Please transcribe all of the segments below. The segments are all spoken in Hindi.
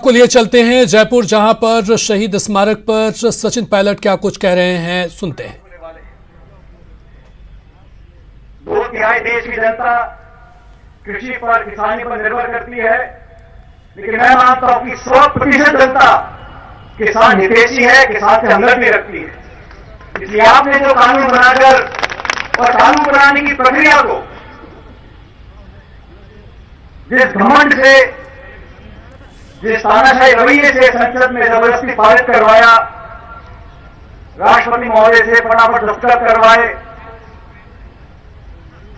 को लिए चलते हैं जयपुर, जहां पर शहीद स्मारक पर सचिन पायलट क्या कुछ कह रहे हैं, सुनते हैं। 2/3 देश की जनता कृषि पर, किसानी पर निर्भर करती है, लेकिन मैं मानता हूं कि 100% जनता किसान हितैषी है, किसान से हमदर्दी रखती है। इसलिए आपने जो कानून बनाकर और कानून बनाने की प्रक्रिया को जिस घमंड से, जिस तानाशाही रवैये से संसद में जबरदस्ती पारित करवाया, राष्ट्रपति महोदय से फटाफट दस्तखत करवाए,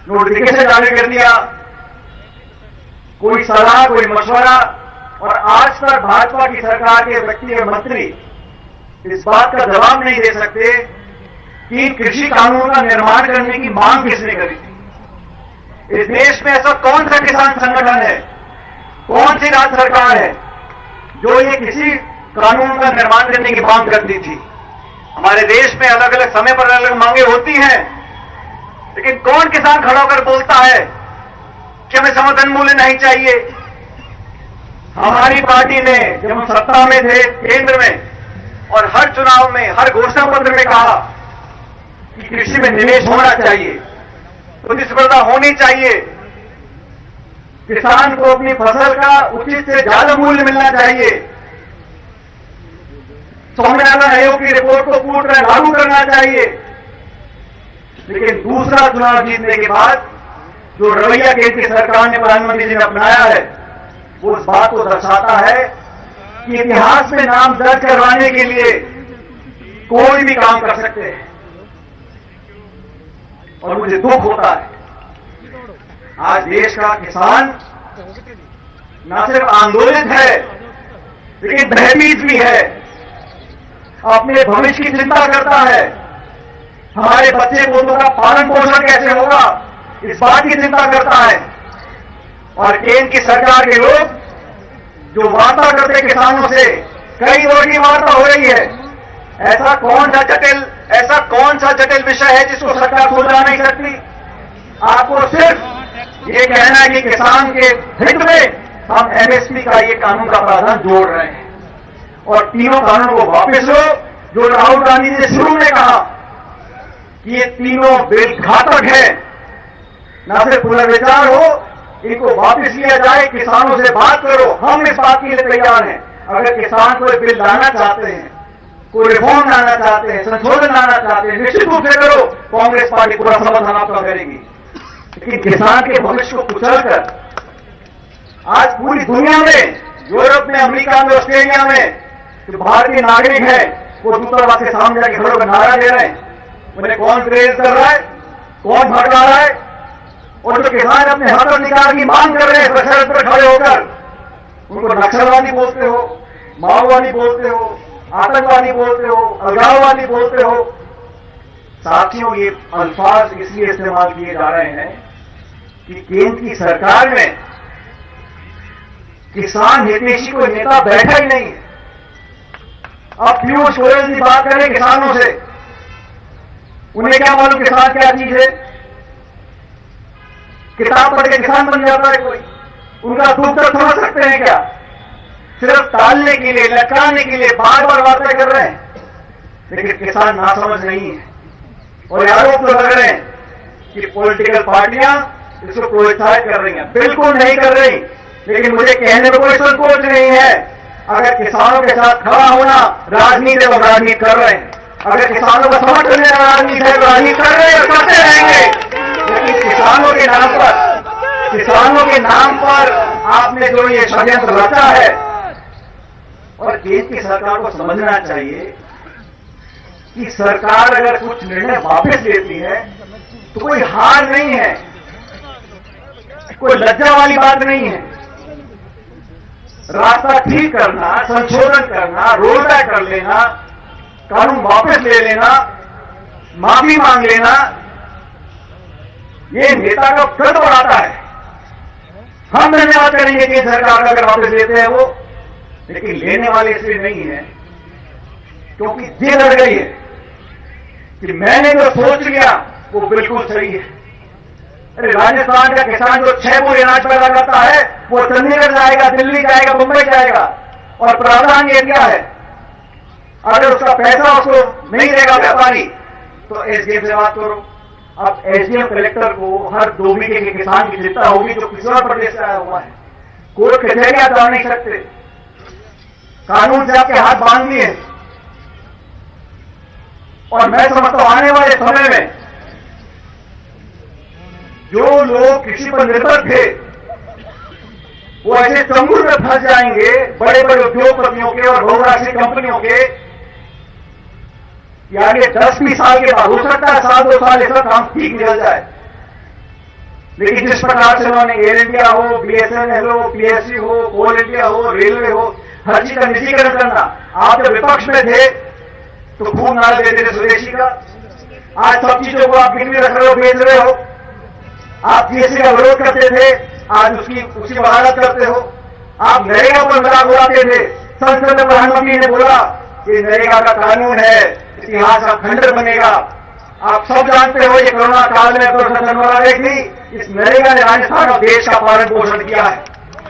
नोटिफिकेशन जारी कर दिया, कोई सलाह, कोई मशवरा, और आज तक भाजपा की सरकार के व्यक्ति और मंत्री इस बात का जवाब नहीं दे सकते कि कृषि कानून का निर्माण करने की मांग किसने करी थी। इस देश में ऐसा कौन सा किसान संगठन है, कौन सी राज्य सरकार है जो ये किसी कानून का निर्माण करने की मांग करती थी। हमारे देश में अलग अलग समय पर अलग अलग मांगे होती हैं, लेकिन कौन किसान खड़ा होकर बोलता है कि हमें समर्थन मूल्य नहीं चाहिए। हमारी पार्टी ने जब हम सत्ता में थे केंद्र में, और हर चुनाव में, हर घोषणा पत्र में कहा कि कृषि में निवेश होना चाहिए, प्रतिस्पर्धा होनी चाहिए, किसान को अपनी फसल का उचित से ज्यादा मूल्य मिलना चाहिए, स्वामीनाथन आयोग की रिपोर्ट को पूरी तरह लागू करना चाहिए। लेकिन दूसरा चुनाव जीतने के बाद जो रवैया केंद्र की सरकार ने, प्रधानमंत्री जी ने अपनाया है, वो इस बात को दर्शाता है कि इतिहास में नाम दर्ज करवाने के लिए कोई भी काम कर सकते हैं। और मुझे दुख होता है आज देश का किसान न सिर्फ आंदोलित है, लेकिन भयभीत भी है, अपने भविष्य की चिंता करता है। हमारे बच्चे पोतों का पालन पोषण कैसे होगा, इस बात की चिंता करता है। और केंद्र की सरकार के लोग जो वार्ता करते किसानों से, कई दौर की वार्ता हो रही है, ऐसा कौन सा जटिल विषय है जिसको सरकार सुलझा नहीं सकती। आपको सिर्फ ये कहना है कि किसान के हित में हम एमएसपी का ये कानून का प्रावधान जोड़ रहे हैं, और तीनों कानूनों को वापस लो जो राहुल गांधी ने शुरू में कहा कि ये तीनों बिल घातक है, न सिर्फ पुनर्विचार हो, इनको वापस लिया जाए, किसानों से बात करो। हम इस बात के लिए तैयार हैं। अगर किसान कोई बिल लाना चाहते हैं, कोई रिफॉर्म लाना चाहते हैं, संशोधन लाना चाहते हैं, निश्चित रूप से करो, कांग्रेस पार्टी पूरा समर्थन आपका करेगी। लेकिन किसान के भविष्य को कुचलकर आज पूरी दुनिया में, यूरोप में, अमेरिका में, ऑस्ट्रेलिया में जो भारतीय नागरिक है वो दूतावास के सामने जाकर खड़े होकर नारा दे रहे हैं, उन्हें कौन प्रेरित कर रहा है, कौन भड़का रहा है। और जो किसान अपने हक अधिकार की मांग कर रहे हैं सड़क पर खड़े होकर, उनको नक्सलवादी बोलते हो, माओवादी बोलते हो, आतंकवादी बोलते हो, अलगाववादी बोलते हो। साथियों, ये अल्फाज इसलिए इस्तेमाल किए जा रहे हैं कि केंद्र की सरकार में किसान हितैषी कोई नेता बैठा ही नहीं है। अब पीयूष गोयल जी बात करें किसानों से, उन्हें क्या मालूम किसान क्या चीज है। किताब पढ़ के किसान बन जाता है कोई, उनका दुख दर्द समझ सकते हैं क्या? सिर्फ टालने के लिए, लटकाने के लिए बार बार बातें कर रहे हैं, लेकिन किसान नासमझ नहीं है। और आरोप तो लग रहे हैं कि पॉलिटिकल पार्टियां इसको प्रोत्साहित कर रही हैं। बिल्कुल नहीं कर रही, लेकिन मुझे कहने में कोई संकोच नहीं है। अगर किसानों के साथ खड़ा होना राजनीति है, राजनीति कर रहे हैं। अगर किसानों का समर्थन देना राजनीति है, राजनीति कर रहे हैं, करते रहेंगे। लेकिन किसानों के नाम पर आपने जो ये षड्यंत्र रचा है, और केंद्र की सरकार को समझना चाहिए कि सरकार अगर कुछ निर्णय वापस लेती है तो कोई हार नहीं है, कोई लज्जा वाली बात नहीं है। रास्ता ठीक करना, संशोधन करना, रोल बैक कर लेना, कानून वापस ले लेना, माफी मांग लेना, ये नेता का कद बढ़ाता है। हम धन्यवाद करेंगे कि सरकार अगर वापस लेते हैं वो, लेकिन लेने वाले इसलिए नहीं है क्योंकि ये लड़ गई है कि मैंने जो सोच लिया वो बिल्कुल सही है। अरे राजस्थान का किसान जो 6 बोरी अनाज पैदा करता है वो चंडीगढ़ जाएगा, दिल्ली जाएगा, मुंबई जाएगा, और प्रावधान ये दिया है, अगर उसका पैसा उसको नहीं देगा व्यापारी तो एसडीएम से बात करो। अब एसडीएम कलेक्टर को हर 2 बीघे के किसान की चिंता होगी जो किसी और प्रदेश से आया हुआ है। कोर्ट कचहरी आप जा नहीं सकते, कानून से आपके हाथ बांध दिए। और मैं समझता हूं आने वाले समय में जो लोग कृषि पर निर्भर थे वो ऐसे चंगुल में फंस जाएंगे, बड़े बड़े उद्योगपतियों के और बहुराष्ट्रीय कंपनियों के। यानी 10-20 साल के बाद हो सकता है 1-2 साल ऐसा काम ठीक निकल जाए, लेकिन जिस प्रकार से उन्होंने एयर इंडिया हो, बीएसएनएल हो, पीएससी हो, कोल इंडिया हो, रेलवे हो, हर चीज का निजीकरण करना। आप जब विपक्ष में थे तो खूब नारा देते थे स्वदेशी का, आज सब चीजों को आप गिरवी रख रहे हो, बेच रहे हो। आप जीएसटी का विरोध करते थे, आज उसकी वकालत करते हो। आप नरेगा पर मजाक उड़ाते थे, संसद में प्रधानमंत्री ने बोला कि नरेगा का कानून है, इतिहास का खंडर बनेगा। आप सब जानते हो ये कोरोना काल में प्रोफेसर चंद्रमा देखी, इस नरेगा ने राजस्थान और देश का पालन पोषण किया है।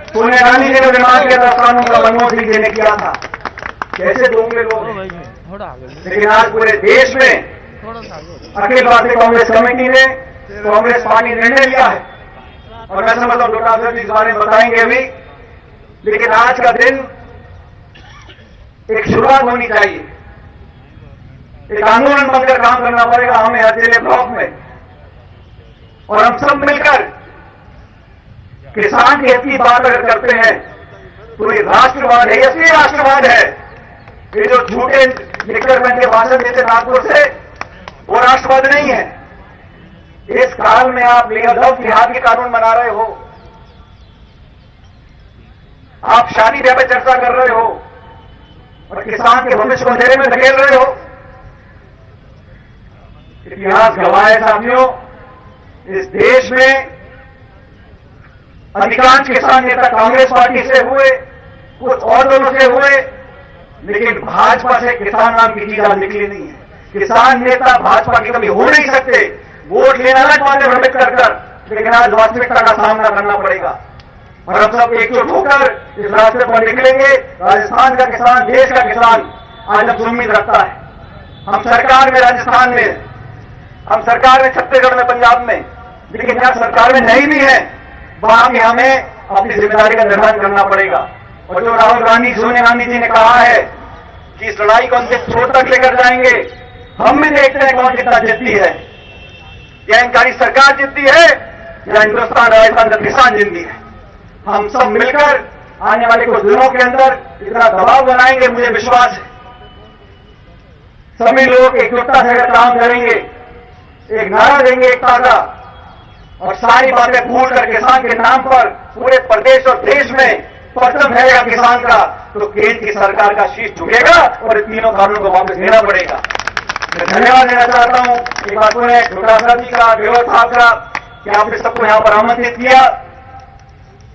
सोनिया गांधी ने निर्माण किया था कानून का, मनमोहन सिंह जी ने किया था। कैसे दोंगे लोग? लेकिन आज पूरे देश में अखिल भारतीय कांग्रेस कमेटी ने कांग्रेस पार्टी निर्णय लिया है और मैं समझता हूं डॉक्टर अफजल जी इस बारे में बताएंगे अभी। लेकिन आज का दिन एक शुरुआत होनी चाहिए, एक आंदोलन बनकर काम करना पड़ेगा हमें अकेले ब्लॉक में, और हम सब मिलकर किसान के हित की बात अगर करते हैं तो ये राष्ट्रवाद है, असली राष्ट्रवाद है। ये जो झूठे निकल बन के भाषण देते नागपुर से, वो राष्ट्रवाद नहीं है। इस काल में आप लेवल जिहाद के कानून बना रहे हो, आप शादी ब्याह पे चर्चा कर रहे हो और किसान के भविष्य को अंधेरे में धकेल रहे हो। इतिहास गवाह है साथियों, इस देश में अधिकांश किसान नेता कांग्रेस पार्टी से हुए, कुछ और दलों से हुए, लेकिन भाजपा से किसान नाम की चीज आज निकली नहीं है। किसान नेता भाजपा की कभी हो नहीं सकते। वोट लेना अलग बात है भ्रमित कर, लेकिन आज वास्तविकता का सामना करना पड़ेगा और हम सब एकजुट होकर इस रास्ते पर निकलेंगे। राजस्थान का किसान, देश का किसान आज अब उम्मीद रखता है। हम सरकार में राजस्थान में, हम सरकार में छत्तीसगढ़ में, पंजाब में, लेकिन जहां सरकार में नहीं भी है वहां भी हमें अपनी जिम्मेदारी का निर्वहन करना पड़ेगा। और जो राहुल गांधी, सोनिया गांधी जी ने कहा है कि इस लड़ाई को अंतिम छोर तक लेकर जाएंगे, हम भी देखते हैं कौन कितना जिद्दी है। या इनकारी सरकार जिद्दी है या हिंदुस्तान राजस्थान का किसान जिद्दी है। हम सब मिलकर आने वाले कुछ दिनों के अंदर इतना दबाव बनाएंगे, मुझे विश्वास है सभी लोग एकजुटता से अगर काम करेंगे, एक नारा देंगे एकता का और सारी बातें भूल कर किसान के नाम पर पूरे प्रदेश और देश में परचम रहेगा किसान का, तो केंद्र की सरकार का शीश झुकेगा और इन तीनों कानूनों को वापस लेना पड़ेगा। मैं धन्यवाद देना चाहता हूं एक बात ने डॉक्टर जी का, देवर साहब का, कि आपने सबको यहां पर आमंत्रित किया।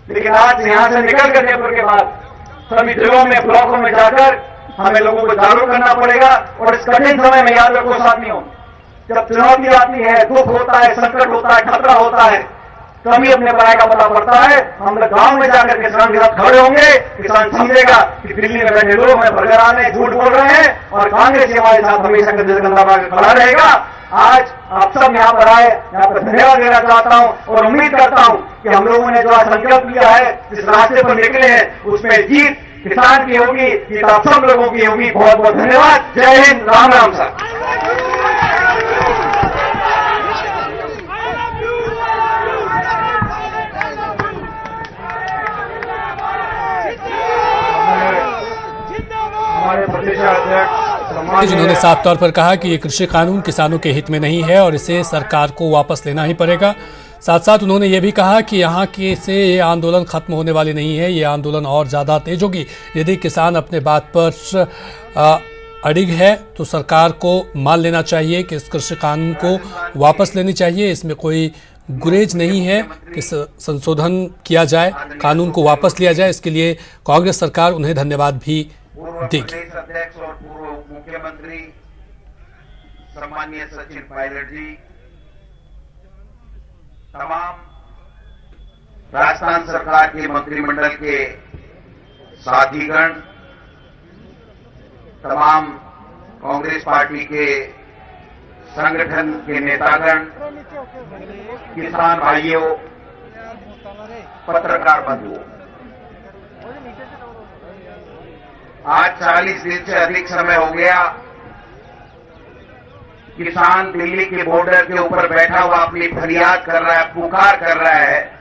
लेकिन आज यहां से निकल कर जयपुर के बाद सभी जिलों में, ब्लॉकों में जाकर हमें लोगों को जागरूक करना पड़ेगा। और इस कठिन समय में याद रखो साथियों, जब चुनौती आती है, दुख होता है, संकट होता है, खतरा होता है, तभी अपने पढ़ाई का पता पड़ता है। हम लोग गांव में जाकर किसान के साथ खड़े होंगे, किसान समझेगा कि दिल्ली में बैठे लोग हमें बरगराने झूठ बोल रहे हैं और कांग्रेस हमारे साथ हमेशा कंधा खड़ा रहेगा। आज आप सब यहां पर आए, यहां पर धन्यवाद देना चाहता हूं और उम्मीद करता हूं कि हम लोगों ने जो आज संकल्प लिया है, जिस रास्ते पर निकले हैं, उसमें जीत किसान की होगी, जीत आप सब लोगों की होगी। बहुत बहुत धन्यवाद। जय हिंद, राम राम सर। जिन्होंने साफ तौर पर कहा कि ये कृषि कानून किसानों के हित में नहीं है और इसे सरकार को वापस लेना ही पड़ेगा। साथ साथ उन्होंने ये भी कहा कि यहाँ के से ये आंदोलन खत्म होने वाली नहीं है, ये आंदोलन और ज़्यादा तेज होगी। यदि किसान अपने बात पर अड़िग है तो सरकार को मान लेना चाहिए कि इस कृषि कानून को वापस लेनी चाहिए। इसमें कोई गुरेज नहीं है कि संशोधन किया जाए, कानून को वापस लिया जाए। इसके लिए कांग्रेस सरकार उन्हें धन्यवाद भी देगी। प्रदेश अध्यक्ष और पूर्व मुख्यमंत्री सम्माननीय सचिन पायलट जी, तमाम राजस्थान सरकार के मंत्रिमंडल के साथीगण, तमाम कांग्रेस पार्टी के संगठन के नेतागण, किसान भाइयों, पत्रकार बंधुओं, आज 40 दिन से अधिक समय हो गया किसान दिल्ली के बॉर्डर के ऊपर बैठा हुआ अपनी फरियाद कर रहा है, पुकार कर रहा है,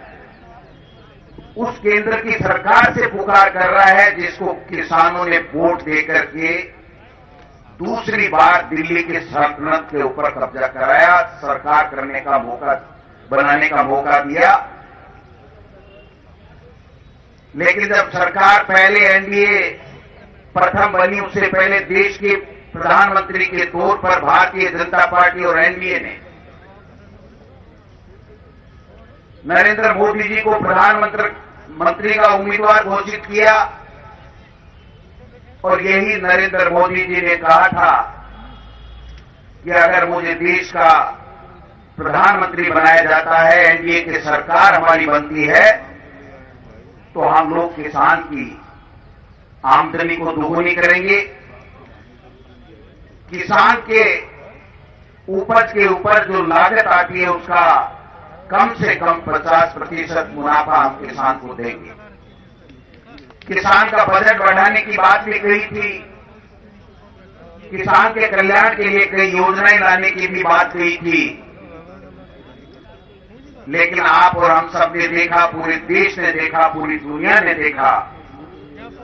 उस केंद्र की सरकार से पुकार कर रहा है जिसको किसानों ने वोट देकर के दूसरी बार दिल्ली की सल्तनत के ऊपर कब्जा कराया, सरकार करने का मौका, बनाने का मौका दिया। लेकिन जब सरकार पहले एनडीए प्रथम बनी, उससे पहले देश के प्रधानमंत्री के तौर पर भारतीय जनता पार्टी और एनडीए ने नरेंद्र मोदी जी को प्रधानमंत्री का उम्मीदवार घोषित किया और यही नरेंद्र मोदी जी ने कहा था कि अगर मुझे देश का प्रधानमंत्री बनाया जाता है, एनडीए की सरकार हमारी बनती है, तो हम लोग किसान की आमदनी को दोगुनी करेंगे, किसान के उपज के ऊपर जो लागत आती है उसका कम से कम 50% मुनाफा हम किसान को देंगे। किसान का बजट बढ़ाने की बात भी कही थी, किसान के कल्याण के लिए कई योजनाएं लाने की भी बात कही थी। लेकिन आप और हम सब ने देखा, पूरे देश ने देखा, पूरी दुनिया ने देखा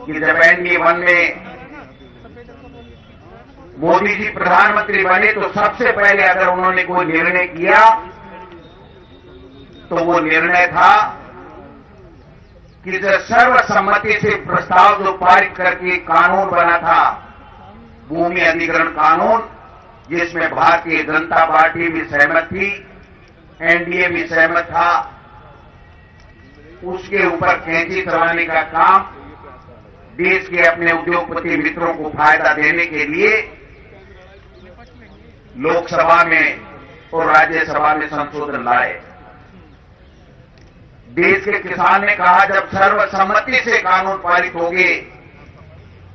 कि जब एनडीए 1 में मोदी जी प्रधानमंत्री बने तो सबसे पहले अगर उन्होंने कोई निर्णय किया तो वो निर्णय था कि जो सर्वसम्मति से प्रस्ताव जो पारित करके कानून बना था, भूमि अधिग्रहण कानून, जिसमें भारतीय जनता पार्टी भी सहमत थी, एनडीए भी सहमत था, उसके ऊपर कैंची चलाने का काम देश के अपने उद्योगपति मित्रों को फायदा देने के लिए लोकसभा में और राज्यसभा में संशोधन लाए। देश के किसान ने कहा जब सर्वसम्मति से कानून पारित होंगे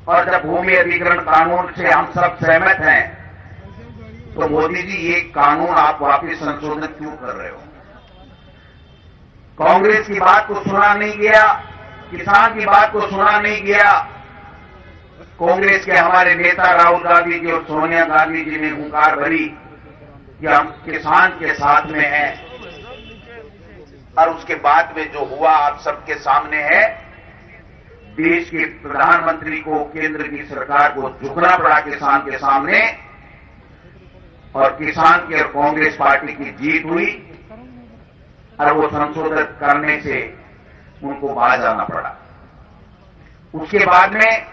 और जब भूमि अधिग्रहण कानून से हम सब सहमत हैं, तो मोदी जी ये कानून आप वापस संशोधन क्यों कर रहे हो? कांग्रेस की बात को सुना नहीं गया, किसान की बात को सुना नहीं गया। कांग्रेस के हमारे नेता राहुल गांधी जी और सोनिया गांधी जी ने हुंकार भरी कि हम किसान के साथ में हैं, और उसके बाद में जो हुआ आप सबके सामने है। देश के प्रधानमंत्री को, केंद्र की सरकार को झुकना पड़ा किसान के सामने, और किसान की और कांग्रेस पार्टी की जीत हुई और वो संशोधन करने से उनको बाहर जाना पड़ा। उसके बाद में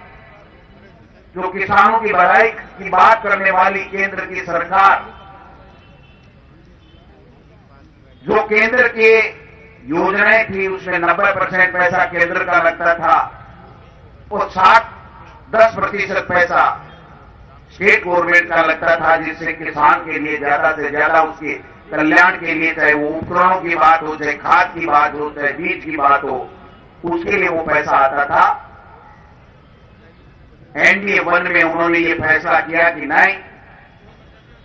जो किसानों की भलाई की बात करने वाली केंद्र की सरकार, जो केंद्र की योजनाएं थी उसमें 90% पैसा केंद्र का लगता था और 10% पैसा स्टेट गवर्नमेंट का लगता था, जिससे किसान के लिए ज्यादा से ज्यादा उसके कल्याण के लिए, चाहे वो उपकरणों की बात हो, चाहे खाद की बात हो, चाहे बीज की बात हो, उसके लिए वो पैसा आता था। एनडीए 1 में उन्होंने ये फैसला किया कि नहीं,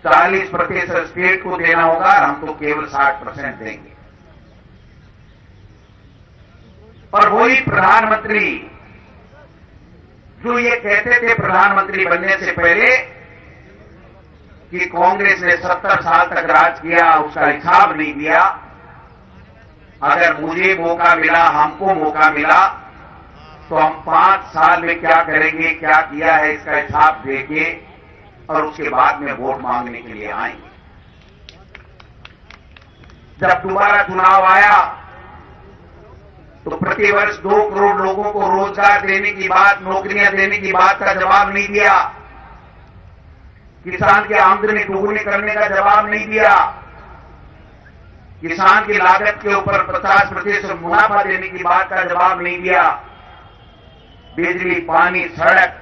40% स्टेट को देना होगा, हम तो केवल 60% देंगे। और वही प्रधानमंत्री जो ये कहते थे प्रधानमंत्री बनने से पहले कि कांग्रेस ने 70 साल तक राज किया, उसका हिसाब नहीं दिया, अगर मुझे मौका मिला, हमको मौका मिला, तो हम 5 साल में क्या करेंगे, क्या किया है, इसका हिसाब देंगे और उसके बाद में वोट मांगने के लिए आएंगे। जब दोबारा चुनाव आया तो प्रतिवर्ष 2 करोड़ लोगों को रोजगार देने की बात, नौकरियां देने की बात का जवाब नहीं दिया, किसान की आमदनी दोगुनी करने का जवाब नहीं दिया, किसान की लागत के ऊपर 50% मुनाफा देने की बात का जवाब नहीं दिया, बिजली, पानी, सड़क,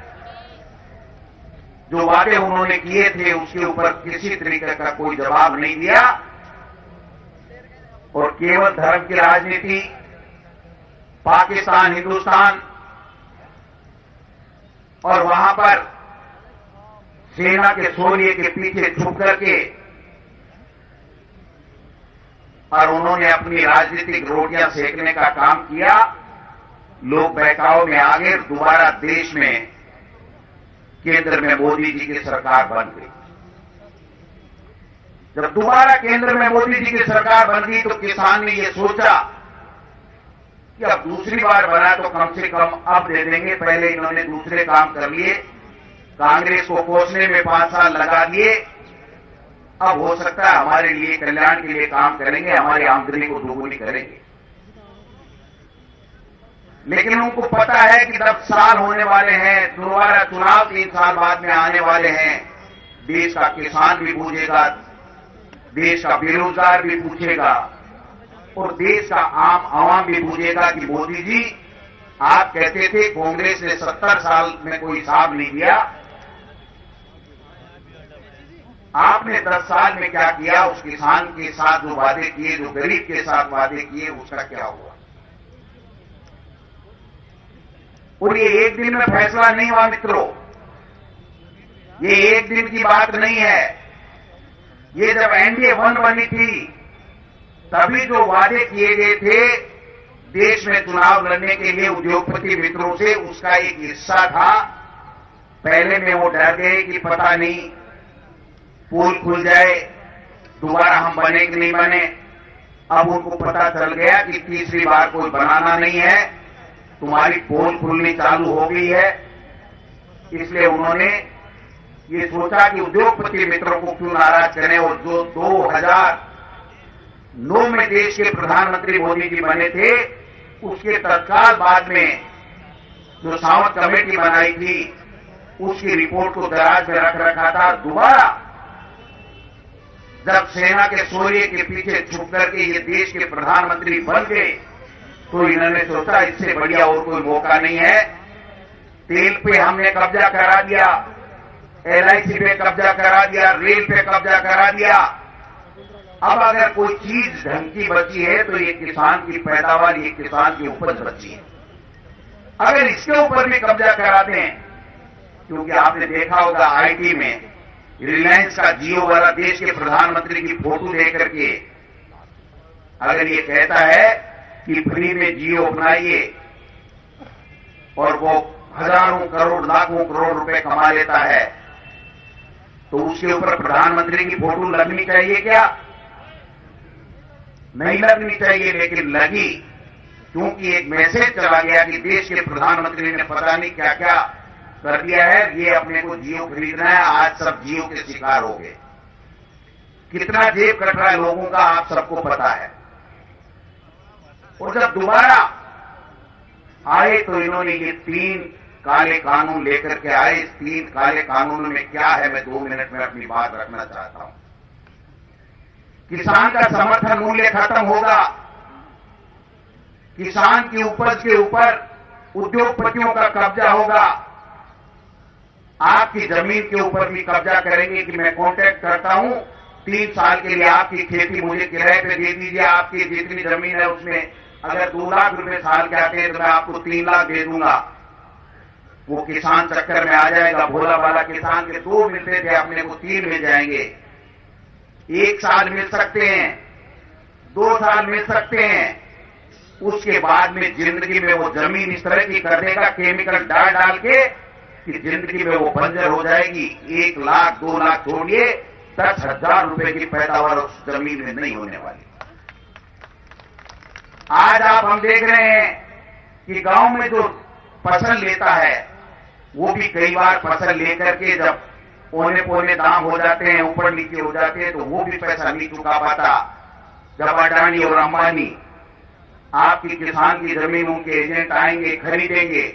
जो वादे उन्होंने किए थे उसके ऊपर किसी तरीके का कोई जवाब नहीं दिया, और केवल धर्म की राजनीति, पाकिस्तान, हिंदुस्तान, और वहां पर सेना के शौर्य के पीछे छुप करके और उन्होंने अपनी राजनीतिक रोटियां सेकने का काम किया। लोग बहकाव में आ गए, दोबारा देश में केंद्र में मोदी जी की सरकार बन गई। जब दोबारा केंद्र में मोदी जी की सरकार बन गई तो किसान ने यह सोचा कि अब दूसरी बार बना तो कम से कम अब दे देंगे। पहले इन्होंने दूसरे काम कर लिए, कांग्रेस को कोसने में 5 साल लगा दिए। अब हो सकता है हमारे लिए कल्याण के लिए काम करेंगे, हमारी आमदनी को दोगुनी करेंगे। लेकिन उनको पता है कि 10 साल होने वाले हैं, दोबारा चुनाव 3 साल बाद में आने वाले हैं। देश का किसान भी पूछेगा, देश का बेरोजगार भी पूछेगा और देश का आम आवाम भी पूछेगा कि मोदी जी आप कहते थे कांग्रेस ने 70 साल में कोई हिसाब नहीं दिया, आपने 10 साल में क्या किया? उस किसान के साथ जो वादे किए, जो गरीब के साथ वादे किए, उसका क्या हुआ? और ये एक दिन में फैसला नहीं हुआ मित्रों, ये एक दिन की बात नहीं है। ये जब एनडीए 1 बनी थी तभी जो वादे किए गए थे देश में चुनाव लड़ने के लिए उद्योगपति मित्रों से, उसका एक हिस्सा था। पहले में वो डर गए कि पता नहीं पोल खुल जाए, दोबारा हम बने कि नहीं बने। अब उनको पता चल गया कि तीसरी बार कोई बनाना नहीं है, तुम्हारी पोल खुलनी चालू हो गई है। इसलिए उन्होंने ये सोचा कि उद्योगपति मित्रों को क्यों नाराज करें। और जो 2009 में देश के प्रधानमंत्री मोदी जी बने थे, उसके तत्काल बाद में जो सावंत कमेटी बनाई थी उसकी रिपोर्ट को दराज में रख रखा था। दोबारा जब सेना के शौर्य के पीछे छुप करके ये देश के प्रधानमंत्री बन गए तो इन्होंने सोचा इससे बढ़िया और कोई मौका नहीं है। तेल पे हमने कब्जा करा दिया, LIC पे कब्जा करा दिया, रेल पे कब्जा करा दिया। अब अगर कोई चीज ढंग की बची है तो ये किसान की पैदावार, ये किसान की उपज बची है। अगर इसके ऊपर भी कब्जा करा दें, क्योंकि आपने देखा होगा IT में रिलायंस का जियो वाला देश के प्रधानमंत्री की फोटो देकर के अगर ये कहता है कि फ्री में जियो अपनाइए और वो हजारों करोड़ लाखों करोड़ रुपए कमा लेता है, तो उसके ऊपर प्रधानमंत्री की फोटो लगनी चाहिए क्या? नहीं लगनी चाहिए, लेकिन लगी क्योंकि एक मैसेज चला गया कि देश के प्रधानमंत्री ने पता नहीं क्या क्या कर दिया है, ये अपने को जियो खरीदना है। आज सब जियो के शिकार हो गए। कितना जेब कट रहा है लोगों का आप सबको पता है। और जब दोबारा आए तो इन्होंने ये 3 काले कानून लेकर के आए। इस 3 काले कानूनों में क्या है, मैं 2 मिनट में अपनी बात रखना चाहता हूं। किसान का समर्थन मूल्य खत्म होगा, किसान की उपज के ऊपर उद्योगपतियों का कब्जा होगा, आपकी जमीन के ऊपर भी कब्जा करेंगे कि मैं कॉन्ट्रैक्ट करता हूं, 3 साल के लिए आपकी खेती मुझे किराए पे दे दीजिए, आपकी जितनी जमीन है उसमें अगर 2 लाख रुपए साल के आते हैं तो मैं आपको 3 लाख दे दूंगा। वो किसान चक्कर में आ जाएगा। भोला वाला किसान के 2 मिलते थे, अपने को 3 मिल जाएंगे। 1 साल मिल सकते हैं, 2 साल मिल सकते हैं। उसके बाद में जिंदगी में वो जमीन इस तरह की कर देगा केमिकल डाल के कि जिंदगी में वो बंजर हो जाएगी। 1 लाख 2 लाख छोड़िए, 10,000 रुपए की पैदावार उस जमीन में नहीं होने वाली। आज हम देख रहे हैं कि गांव में जो फसल लेता है वो भी कई बार फसल लेकर के जब पौने पौने दाम हो जाते हैं, ऊपर नीचे हो जाते हैं, तो वो भी पैसा नहीं चुका पाता। जब अडानी और अंबानी आपकी किसान की जमीनों के एजेंट आएंगे, खरीदेंगे,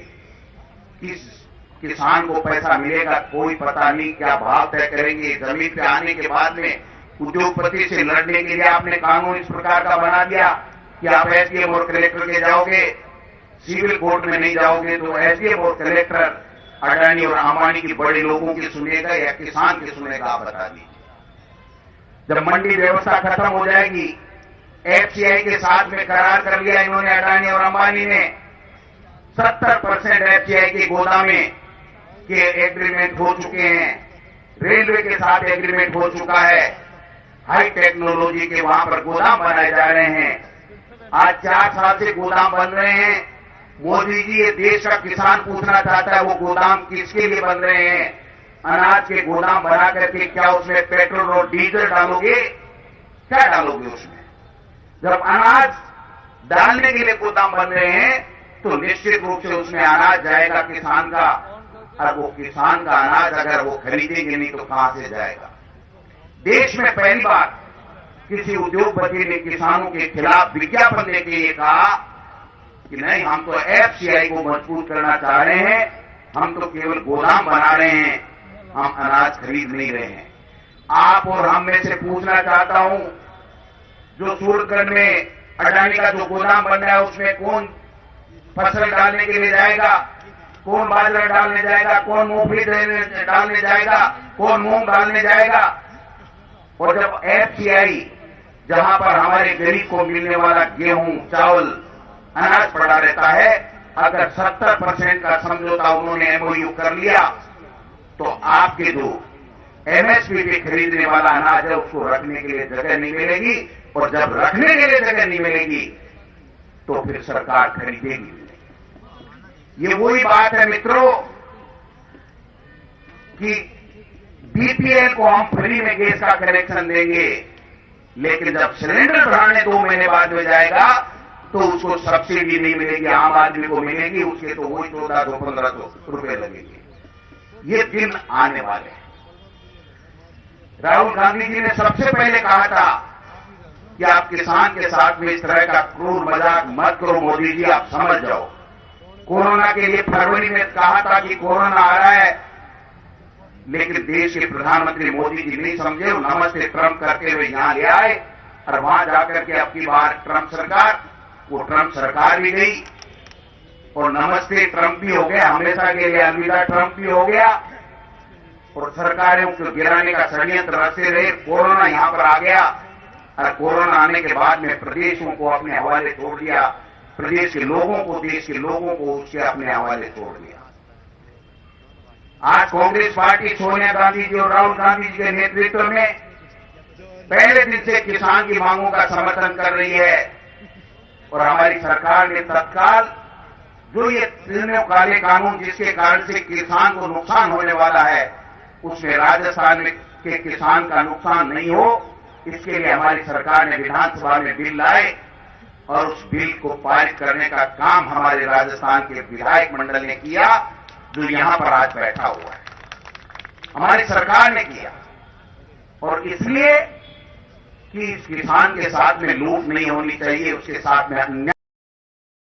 किस किसान को पैसा मिलेगा कोई पता नहीं, क्या भाव तय करेंगे। जमीन पे आने के बाद में उद्योगपति से लड़ने के लिए आपने कानून इस प्रकार का बना दिया कि आप SDM और कलेक्टर के जाओगे, सिविल कोर्ट में नहीं जाओगे तो SDM और कलेक्टर अडानी और अंबानी की बड़े लोगों की सुनेगा या किसान की सुनेगा, आप बता दीजिए। जब मंडी व्यवस्था खत्म हो जाएगी, FCI के साथ में करार कर लिया इन्होंने, अडानी और अंबानी ने 70% FCI के गोदामें के एग्रीमेंट हो चुके हैं। रेलवे के साथ एग्रीमेंट हो चुका है, हाई टेक्नोलॉजी के वहां पर गोदाम बनाए जा रहे हैं। आज 4 साल से गोदाम बन रहे हैं। मोदी जी, ये देश का किसान पूछना चाहता है वो गोदाम किसके लिए बन रहे हैं? अनाज के गोदाम बना करके क्या उसमें पेट्रोल और डीजल डालोगे? क्या डालोगे उसमें? जब अनाज डालने के लिए गोदाम बन रहे हैं तो निश्चित रूप से उसमें अनाज जाएगा किसान का, और वो किसान का अनाज अगर वो खरीदेंगे नहीं तो कहां से जाएगा? देश में पहली बार किसी उद्योगपति ने किसानों के खिलाफ विज्ञापन देके ये कहा कि नहीं, हम तो एफसीआई को मजबूत करना चाह रहे हैं, हम तो केवल गोदाम बना रहे हैं, हम अनाज खरीद नहीं रहे हैं। आप और हम में से पूछना चाहता हूं, जो सूरतगढ़ में अडानी का जो गोदाम बन रहा है उसमें कौन फसल डालने के लिए जाएगा? कौन बाजरा डालने जाएगा? कौन मूंगफली डालने जाएगा? कौन मूंग डालने जाएगा? और जब एफसीआई, जहां पर हमारे गरीब को मिलने वाला गेहूं, चावल, अनाज पड़ा रहता है, अगर 70% का समझौता उन्होंने एमओयू कर लिया तो आपके जो एमएसपी पे खरीदने वाला अनाज है उसको रखने के लिए जगह नहीं मिलेगी, और जब रखने के लिए जगह नहीं मिलेगी तो फिर सरकार खरीदेगी। ये वही बात है मित्रों कि बीपीएल को हम फ्री में गैस का कनेक्शन देंगे, लेकिन जब सिलेंडर बढ़ाने 2 महीने बाद में जाएगा तो उसको सब्सिडी नहीं मिलेगी, आम आदमी को मिलेगी, उसके तो वही 1400-1500 रुपए लगेंगे। ये दिन आने वाले हैं। राहुल गांधी जी ने सबसे पहले कहा था कि आप किसान के साथ में इस तरह का क्रूर मजाक मत करो मोदी जी, आप समझ जाओ। कोरोना के लिए फरवरी में कहा था कि कोरोना आ रहा है, लेकिन देश के प्रधानमंत्री मोदी जी नहीं समझे, नमस्ते ट्रंप करते हुए यहां ले आए, और वहां जाकर के अब की बार ट्रंप सरकार भी गई और नमस्ते ट्रंप भी हो गया, हमेशा के लिए अलविदा ट्रंप भी हो गया, और सरकारों को गिराने का षड्यंत्र रचते रहे। कोरोना यहां पर आ गया, और कोरोना आने के बाद में प्रदेशों को अपने हवाले छोड़ दिया, प्रदेश के लोगों को, देश के लोगों को उसके अपने हवाले छोड़ दिया। आज कांग्रेस पार्टी सोनिया गांधी जी और राहुल गांधी जी के नेतृत्व में पहले दिन से किसान की मांगों का समर्थन कर रही है, और हमारी सरकार ने तत्काल जो ये तीनों काले कानून जिसके कारण से किसान को नुकसान होने वाला है, उसमें राजस्थान के किसान का नुकसान नहीं हो, इसके लिए हमारी सरकार ने विधानसभा में बिल लाए, और उस बिल को पारित करने का काम हमारे राजस्थान के विधायक मंडल ने किया, जो यहां पर आज बैठा हुआ है, हमारी सरकार ने किया। और इसलिए कि इस किसान के साथ में लूट नहीं होनी चाहिए, उसके साथ में अन्याय